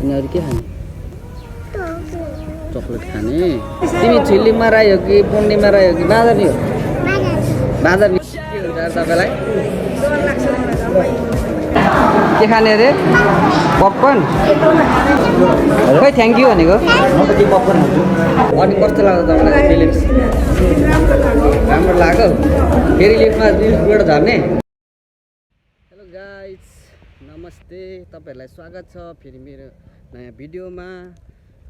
अनि अरू के खाने? चकलेट खाने। तिमी छिल्लीमा राई हो कि पूर्णिमा राई हो कि बाँदरनी हो? बाँदरनी। के हुन्छ यार तपाईँलाई? के खाने अरे? पपकर्न? खै थ्याङ्क यू भनेको? अनि कस्तो लाग्यो तपाईँलाई फिलिङ्स? राम्रो लाग्यो? फेरि लिफ्टमा लिफ्टबाट झर्ने? हेलो गाइज, नमस्ते। तपाईँहरूलाई स्वागत छ फेरि मेरो नयाँ भिडियोमा।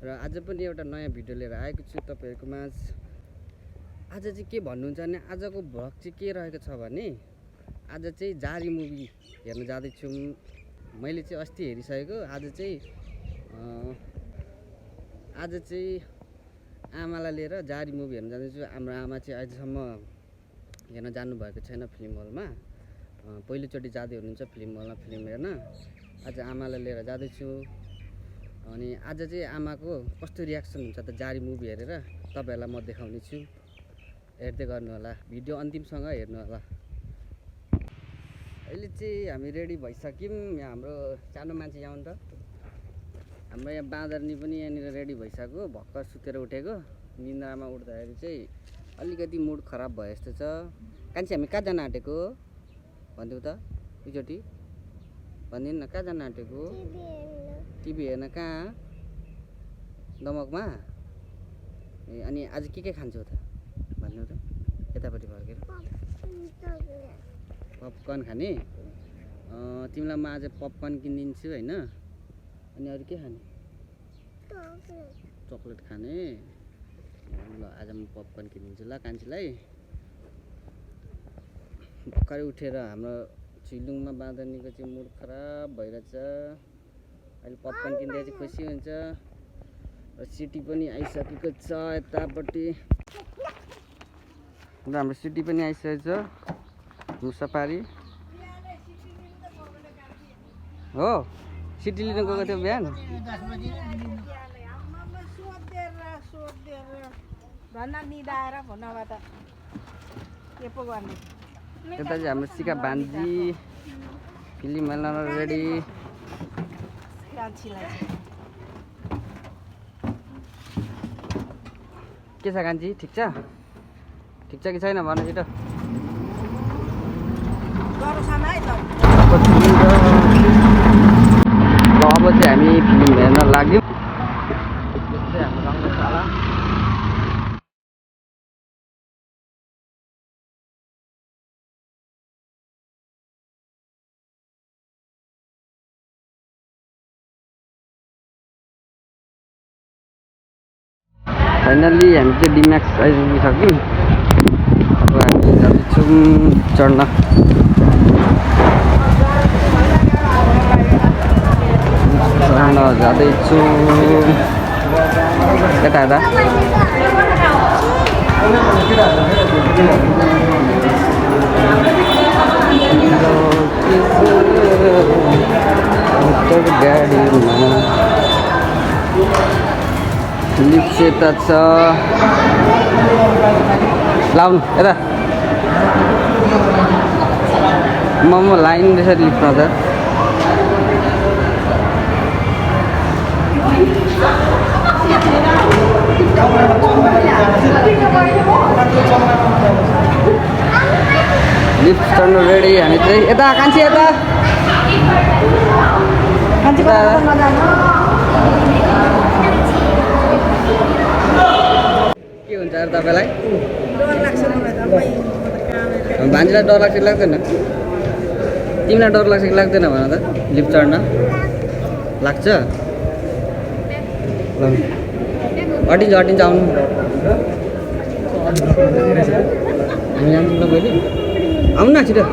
र आज पनि एउटा नयाँ भिडियो लिएर आएको छु तपाईँहरूको माझ। आज चाहिँ के भन्नुहुन्छ भने आजको भ्लग चाहिँ के रहेको छ भने आज चाहिँ जारी मुभी हेर्न जाँदैछु। मैले चाहिँ अस्ति हेरिसकेको। आज चाहिँ आमालाई लिएर जारी मुभी हेर्न जाँदैछु। हाम्रो आमा चाहिँ अहिलेसम्म हेर्न जानुभएको छैन फिल्म हलमा। पहिलोचोटि जाँदै हुनुहुन्छ फिल्म हलमा फिल्म हेर्न। आज आमालाई लिएर जाँदैछु। अनि आज चाहिँ आमाको कस्तो रियाक्सन हुन्छ त जारी मुभी हेरेर तपाईँहरूलाई म देखाउने छु। हेर्दै गर्नु होला, भिडियो अन्तिमसँग हेर्नु होला। अहिले चाहिँ हामी रेडी भइसक्यौँ। यहाँ हाम्रो सानो मान्छे यहाँ त हाम्रो यहाँ बाँदरनी पनि यहाँनिर रेडी भइसक्यो। भर्खर सुतेर उठेको। निन्द्रामा उठ्दाखेरि चाहिँ अलिकति मुड खराब भयो जस्तो छ। कान्छी हामी कहाँ जान आँटेको भनिदेऊ त एकचोटि भनिदिनु न, कहाँ जान आँटेको? टिभी हेर्न। कहाँ? दमकमा। ए अनि आज के खान्छौ त भन्नु त यतापट्टि फर्केर? पपकर्न खाने? तिमीलाई म आज पपकर्न किनिदिन्छु होइन? अनि अरू के खाने? चकलेट खाने? ल आज म पपकर्न किनिदिन्छु ल कान्छीलाई। भर्खरै उठेर हाम्रो छिलुङमा बाँदरनीको चाहिँ मुड खराब भइरहेछ। अहिले पपकर्न किन्दा चाहिँ खुसी हुन्छ। र सिटी पनि आइसकेको छ यतापट्टि। र हाम्रो सिटी पनि आइसकेको छ। मुसापारी हो, सिटी लिनु गएको थियो बिहान। यता चाहिँ हाम्रो सिका भान्जी फिल्म हेर्न रेडी। के छ कान्छी, ठिक छ? ठिक छ कि छैन भन छिटो। अब चाहिँ हामी फिल्म हेर्न लाग्यौँ। हाम्रो रङ्गशाला फाइनल्ली हामी चाहिँ डिम्याक्स आइपुगिसक्यौँ। अब हामी जाँदैछौँ चढ्न। जाँदैछु यता यता। गाडीमा लिफ्ट यता छ, लाउनु यता। म लाइन रहेछ लिफ्टमा त। लिफ्ट चढ्नु रेडी हामी चाहिँ। यता कान्छी यता। के हुन्छ यार तपाईँलाई? भान्जीलाई डर लाग्छ कि लाग्दैन? तिमीलाई डर लाग्छ कि लाग्दैन भन त? लिफ्ट चढ्न लाग्छ? हटिन्छ हटिन्छ आउनु। हामी जान्छौँ ल पहिले। आउनु न छिटो।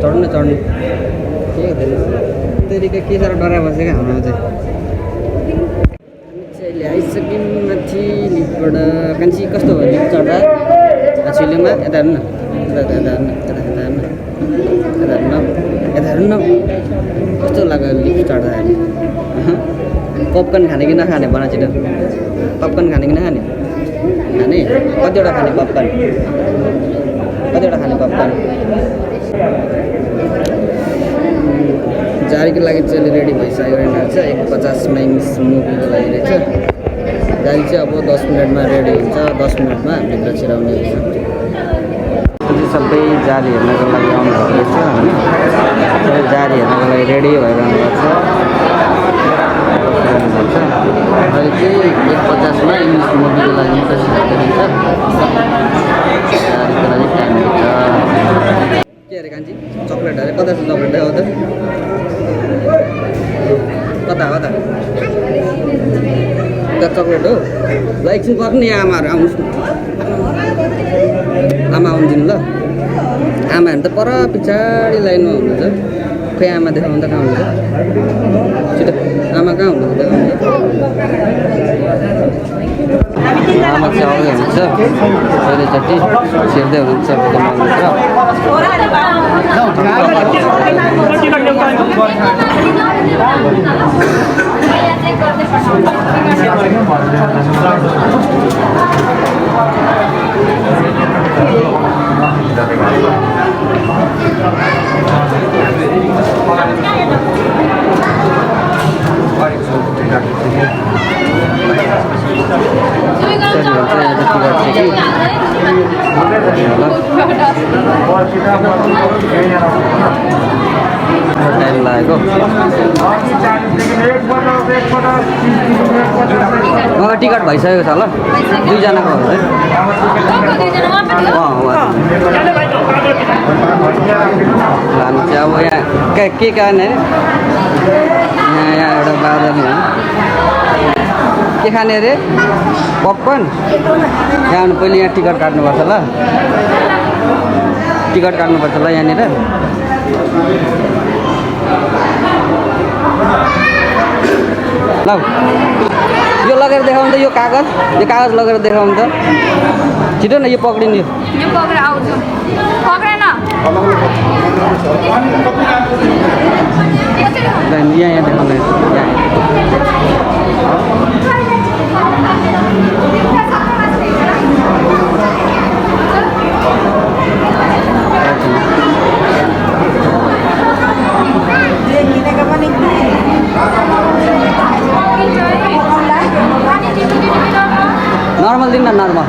चढ्नु चढ्नु के हुँदैन। तरिका के साह्रो डरा बसेको हाम्रोमा चाहिँ। अहिले आइसक्यौँ माथि लिफ्टबाट। कान्छी कस्तो भयो लिफ्ट चढ्दा? छिलेमा यता हेर्नु न, यता हेर्नु न, यता हेर्नु न, यता हेर्नु न, यता हेर्नु न। कस्तो लाग्यो लिफ्ट चढ्दाखेरि? पपकर्न खाने कि नखाने भन छिटो। पपकर्न खाने कि नखाने? खाने? कतिवटा खाने पपकर्न? कतिवटा खाने पपकर्न? 1:50 इङ्ग्लिस मुभीको लागि रहेछ। गाडी चाहिँ अब 10 मिनटमा रेडी हुन्छ। 10 मिनटमा भित्र छिराउने रहेछ। सबै जारी हेर्नको लागि आउनुभएको रहेछ होइन। सबै जारी हेर्नको लागि रेडी भएर आउनुभएको छ। अहिले चाहिँ 1:50 इङ्ग्लिस मुभीको लागि मात्रै छिराउँदै रहेछ। जारीको लागि टाइम हुन्छ। के अरे कान्छी चक्लेट अरे कता छ चक्लेट देखाउ त कता कता कता चक्लेट हो ल एकछिन पर्ने आमाहरू आउनुहोस् न आमा आउनु दिनु ल आमाहरू त पर पछाडि लाइनमा हुनुहुन्छ खै आमा देखाउनु त कहाँ हुनुहुन्छ छिटो आमा कहाँ हुनुहुन्छ देखाउनु आमा चाहिँ आउँदै हुनुहुन्छ पहिलोचोटि छिर्दै हुनुहुन्छ टाइम लागेको मलाई टिकट भइसकेको छ ल 2 जनाको हो लानु चाहिँ अब यहाँ के कारण अरे यहाँ एउटा बादल के खाने अरे पपकर्न यहाँ आउनु पहिले यहाँ टिकट काट्नुपर्छ ल टिकट काट्नुपर्छ ल यहाँनिर ल यो लगेर देखाउनु त यो कागज लगेर देखाउनु त छिटो न यो पक्रिनु यो पक्रेर आउँछु पक्रेन यहाँ देखाउनु नर्मल दिन न नर्मल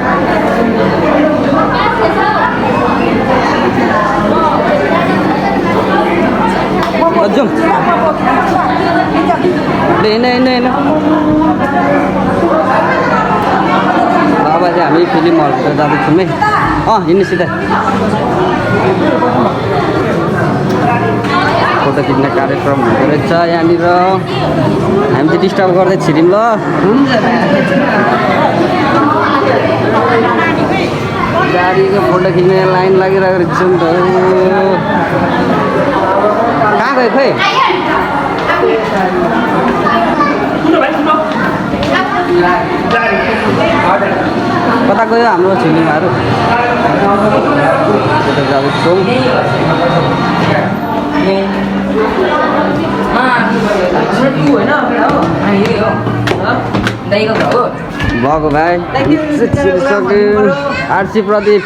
जाउँ हेर्न अब चाहिँ हामी फिल्म हलतिर जाँदैछौँ है हिँड्नु सिधै फोटो खिच्ने कार्यक्रम हुँदो रहेछ यहाँनिर हामी चाहिँ डिस्टर्ब गर्दै छिर्यौँ ल गाडीको फोटो खिच्ने लाइन लागिरहेको रहेछ नि त कहाँ गयो खोइ कता गयो हाम्रो छिलिङहरू फोटो जाँदैछौँ भएको भाइ आरसी प्रदीप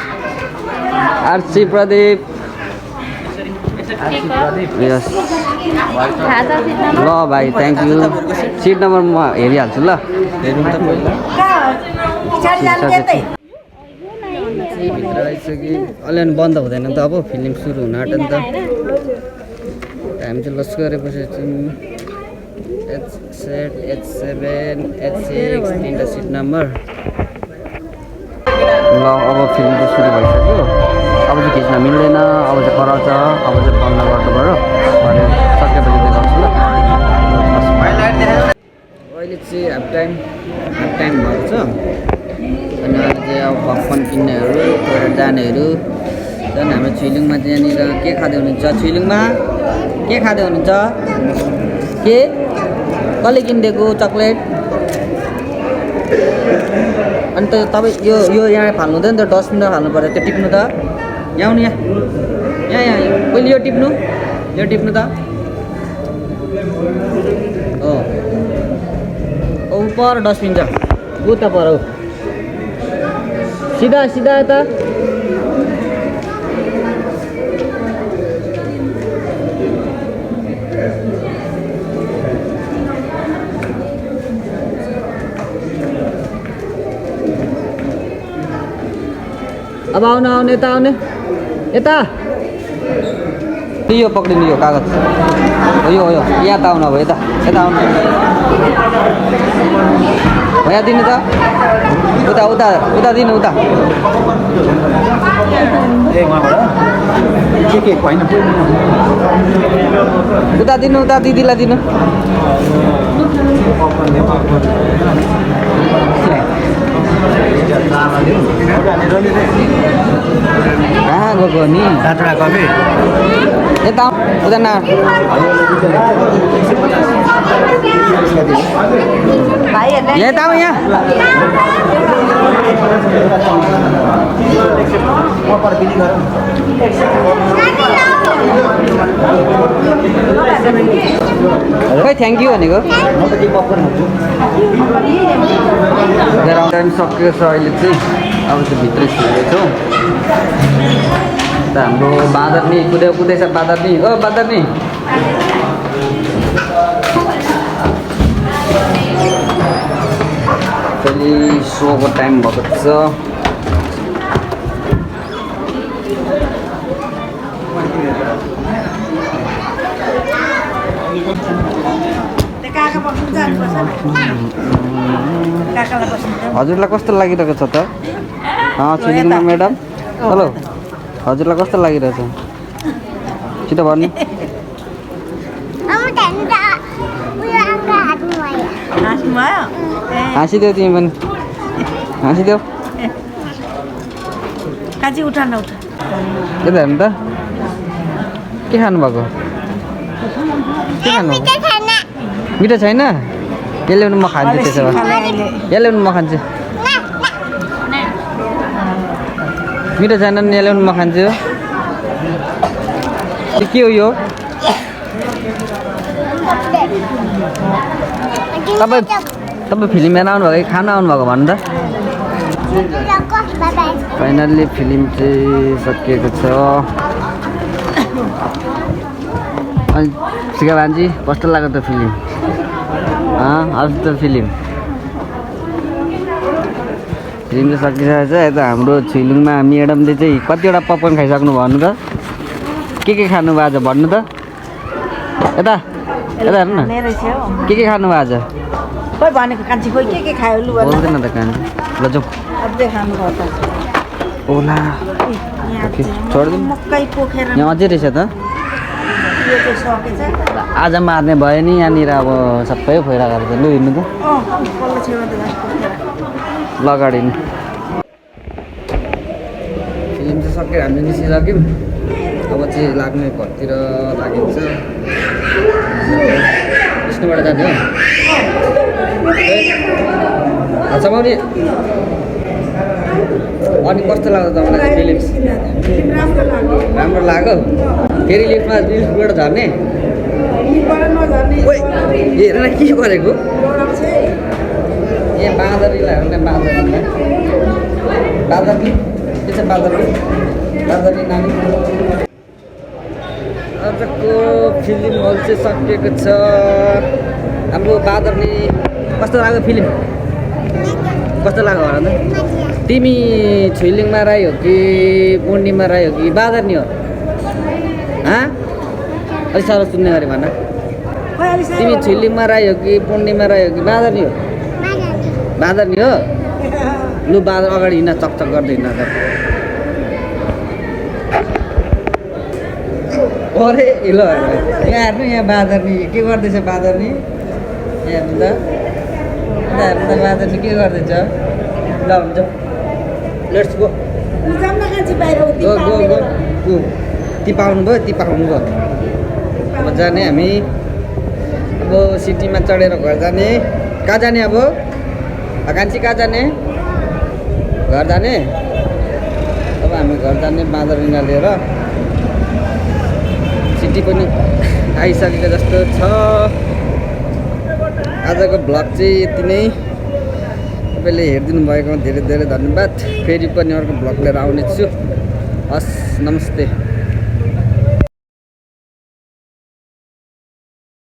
यस ल भाइ थ्याङ्क यू सिट नम्बर म हेरिहाल्छु ल हेरौँ त भित्र आइसक्यो अलि बन्द हुँदैन त अब फिल्म सुरु हुन आँट्यो नि त हामी चाहिँ लस गरेपछि H7 H6 तिनवटा सिट नम्बर ल अब फिल्म चाहिँ सुरु भइसक्यो अब चाहिँ खिच्न मिल्दैन अब चाहिँ कराउँछ अब चाहिँ बन्द गर्नु पऱ्यो अनि सकेपछि देखाउँछु ल अहिले चाहिँ हाफ टाइम भएको छ अनि अहिले चाहिँ अब पपकर्न किन्नेहरू टोइलेट जानेहरू झन् हाम्रो छिलिङमा चाहिँ यहाँनिर के खाँदै हुनुहुन्छ छिलिङमा के खाँदै हुनुहुन्छ के कसले किनिदिएको चक्लेट अनि त तपाईँ यो यहाँ फाल्नु हुँदैन त डस्टबिनमा फाल्नु पर्यो त्यो टिप्नु त यहाँ आउनु यहाँ पहिले यो टिप्नु त हो पर डस्टबिन छ उता पर हो सिधा यता अब आउनु आउनु यता आउने यता यो पक्रिनु यो कागज हो यो यहाँ त आउनु अब यता यता आउनु यहाँ दिनु त उता उता उता दिनु उता उता दिनु उता दिदीलाई दिनु कहाँ गएको नि यता उता न यता आऊ यहाँ खै थ्याङ्क यू भनेको टाइम सकिएको छ अहिले चाहिँ अब चाहिँ भित्रै छिरेछौँ त हाम्रो बाँदर नि कुदैछ बाँदर नि ओ बाँदर नि फेरि सोको टाइम भएको छ हजुरलाई कस्तो लागिरहेको छ त छिलिङमा म्याडम हेलो हजुरलाई कस्तो लागिरहेछ छिटो भन्नु हाँसिदेऊ तिमी पनि हाँसिदेऊ यता हेर्नु त के खानु भएको के खानु मिठो छैन यो ल्याउनु म खान्छु त्यसो भए यहाँ ल्याउनु म खान्छु मिठो छैन नि यहाँ ल्याउनु म खान्छु के हो यो तपाईँ फिल्म हेर्न आउनुभएको कि खान आउनुभएको भन्नु त फाइनल्ली फिल्म चाहिँ सकिएको छ अनि सिका भान्जी कस्तो लाग्यो त फिल्म हजुर त फिल्म चाहिँ सकिसकेको छ यता हाम्रो छिलुङमा म्याडमले चाहिँ कतिवटा पपकर्न खाइसक्नु भन्नु त के खानु भयो आज भन्नु त यता यता हेर्नु न के खानु भयो आज खोइ भनेको कान्छी खोइ के खायो लु बोल्दैन त कान्छी ल जाउँ अझै खानु भयो त ओला छोडिदिउँ मकै पोखेर यहाँ अझै रहेछ त यो चाहिँ सकेछ आज मार्ने भयो नि यहाँनिर अब सबै भइरहेको छ लु हिँड्नु त पल्लो छेउमा त पोखेर ल अगाडि फिल्म चाहिँ सक्यो हामी निस्किसक्यौँ अब चाहिँ लाग्ने घरतिर लागिन्छ विष्णुबाट जाने हो चमाउने अनि कस्तो लाग्यो तपाईँलाई फिल्म राम्रो लाग्यो फेरि लिफ्टबाट झर्ने हेरेर के गरेको ए बाँदरीलाई हेर्ने बाँदरी के छ बाँदरी नानी आजको फिल्म हल चाहिँ सकिएको छ हाम्रो बाँदरनी कस्तो लाग्यो फिल्म कस्तो लाग्यो होला त तिमी छुइलिङमा राई हो कि पूर्णिमा राई हो कि बाँदरनी हो अलिक साह्रो सुन्ने गरे भन तिमी छुइलिङमा राई हो कि पूर्णिमा राई हो कि बाँदरनी हो बाँदरनी हो लु बाँदर अगाडि हिँड्न चकचक गर्दै हिँड्न त अरे ल यहाँ हेर्नु यहाँ बाँदरनी के गर्दैछ बाँदरनी यहाँ हेर्नु त हेर्नु त बाँदरनी के गर्दैछ ल हुन्छ लेट्स गो गो ती पाउनु भयो अब जाने हामी अब सिटीमा चढेर घर जाने कहाँ जाने अब कान्छी कहाँ जाने घर जाने अब हामी घर जाने बाँदरनी लिएर सिटी पनि आइसकेको जस्तो छ आजको भ्लग चाहिँ यति नै तपाईँले हेरिदिनु भएकोमा धेरै धेरै धन्यवाद फेरि पनि अर्को भ्लग लिएर आउनेछु हस् नमस्ते